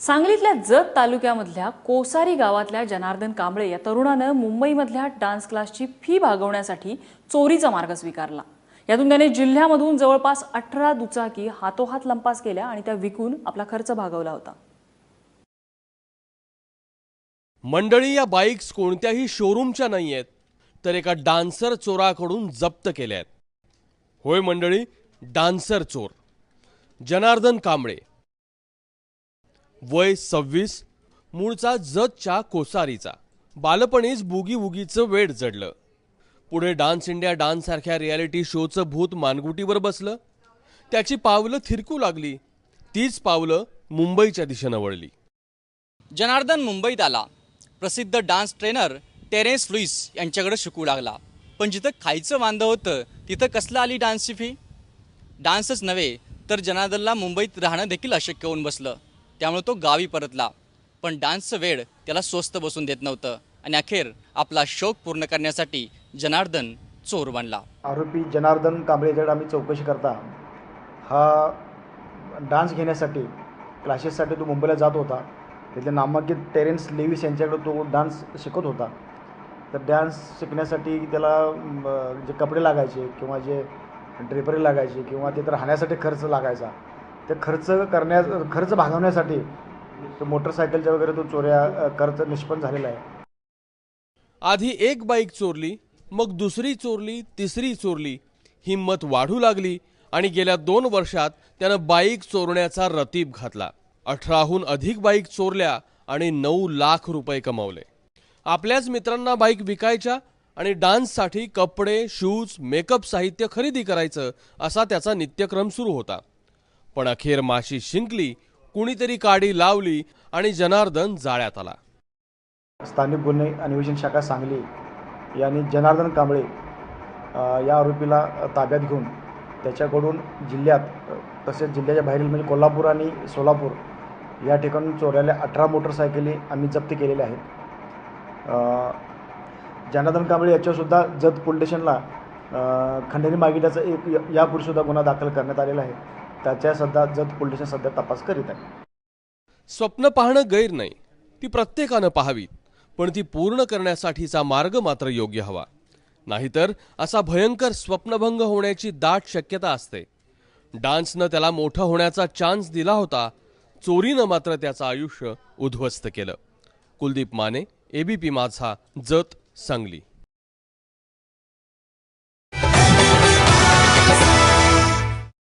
सांगलीतल्या जत तालुक्यामधल्या कोसारी गावातल्या जनार्दन कांबळे या तरुणानं मुंबईमधल्या डान्स क्लासची फी भागवण्यासाठी चोरीचा मार्ग स्वीकारला। यातून त्याने जिल्ह्यामधून जवळपास 18 दुचाकी हातोहात लंपास केल्या आणि त्या विकून आपला खर्च भागवला होता। मंडळी, या बाईक्स कोणत्याही शोरूमच्या नाहीयेत, तर एका डान्सर चोराकडून जप्त केल्या आहेत। होय मंडळी, डान्सर चोर जनार्दन कांबळे, वय 26, मूळचा जतच्या कोसारीचा। बालपणीच बुगी वुगीचं वेड जडलं। पुढे डान्स इंडिया डान्स सारख्या रियालिटी शोचं भूत मानगुटीवर बसलं। त्याची पावलं थिरकू लागली। तीच पावलं मुंबईच्या दिशेनं वळली। जनार्दन मुंबईत आला। प्रसिद्ध डान्स ट्रेनर टेरेन्स लुईस यांच्याकडे शिकू लागला। पण जिथं खायचं वांदं होतं तिथं कसलं आली डान्सची फी? डान्सच नव्हे तर जनार्दनला मुंबईत राहणं देखील अशक्य होऊन बसलं। त्यामुळे तो गावी परतला। पण डान्सचं वेड त्याला स्वस्त बसून देत नव्हतं आणि अखेर आपला शौक पूर्ण करण्यासाठी जनार्दन चोर बनला। आरोपी जनार्दन कांबळेकडे आम्ही चौकशी करता हा डान्स घेण्यासाठी क्लासेससाठी तो मुंबईला जात होता। तिथले नामांकित टेरेन्स लेविस यांच्याकडे तो डान्स शिकत होता। तर डान्स शिकण्यासाठी त्याला जे कपडे लागायचे किंवा जे ड्रेपरी लागायची किंवा तिथं राहण्यासाठी खर्च लागायचा, ते खर्च भागवण्यासाठी तो मोटरसायकलच्या वगैरे तो चोऱ्या खर्च निष्पन्न झालेला आहे। आधी एक बाईक चोरली, मग दुसरी चोरली, तिसरी चोरली। हिंमत वाढू लागली आणि गेल्या 2 वर्षात त्यानं बाईक चोरण्याचा रतीब घातला। 18हून अधिक बाईक चोरल्या आणि 9 लाख रुपये कमावले। आपल्याच मित्रांना बाईक विकायच्या आणि डान्ससाठी कपडे, शूज, मेकअप साहित्य खरेदी करायचं असा त्याचा नित्यक्रम सुरू होता। पण अखेर माशी शिंकली, कुणीतरी काडी लावली आणि जनार्दन जाळ्यात आला। स्थानिक गुन्हे अन्वेषण शाखा सांगली यांनी जनार्दन कांबळे या आरोपीला ताब्यात घेऊन त्याच्याकडून जिल्ह्यात तसेच जिल्ह्याच्या बाहेरील म्हणजे कोल्हापूर आणि सोलापूर या ठिकाणून चोरलेल्या 18 मोटरसायकली आम्ही जप्त केलेल्या आहेत। जनार्दन कांबळे याच्यावरसुद्धा जत पोलीस स्टेशनला खंडणी मागितल्याचा एक यापूर्वीसुद्धा गुन्हा दाखल करण्यात आलेला आहे। त्याच्या सध्या जत पोलीस स्टेशन सध्या तपास करीत आहे। स्वप्न पाहणं गैर नाही, ती प्रत्येकानं पाहावीत, पण ती पूर्ण करण्यासाठीचा मार्ग मात्र योग्य हवा। नाहीतर असा भयंकर स्वप्नभंग होण्याची दाट शक्यता असते। डान्सनं त्याला मोठं होण्याचा चान्स दिला होता, चोरीनं मात्र त्याचं आयुष्य उद्ध्वस्त केलं। कुलदीप माने, ABP माझा, जत, सांगली।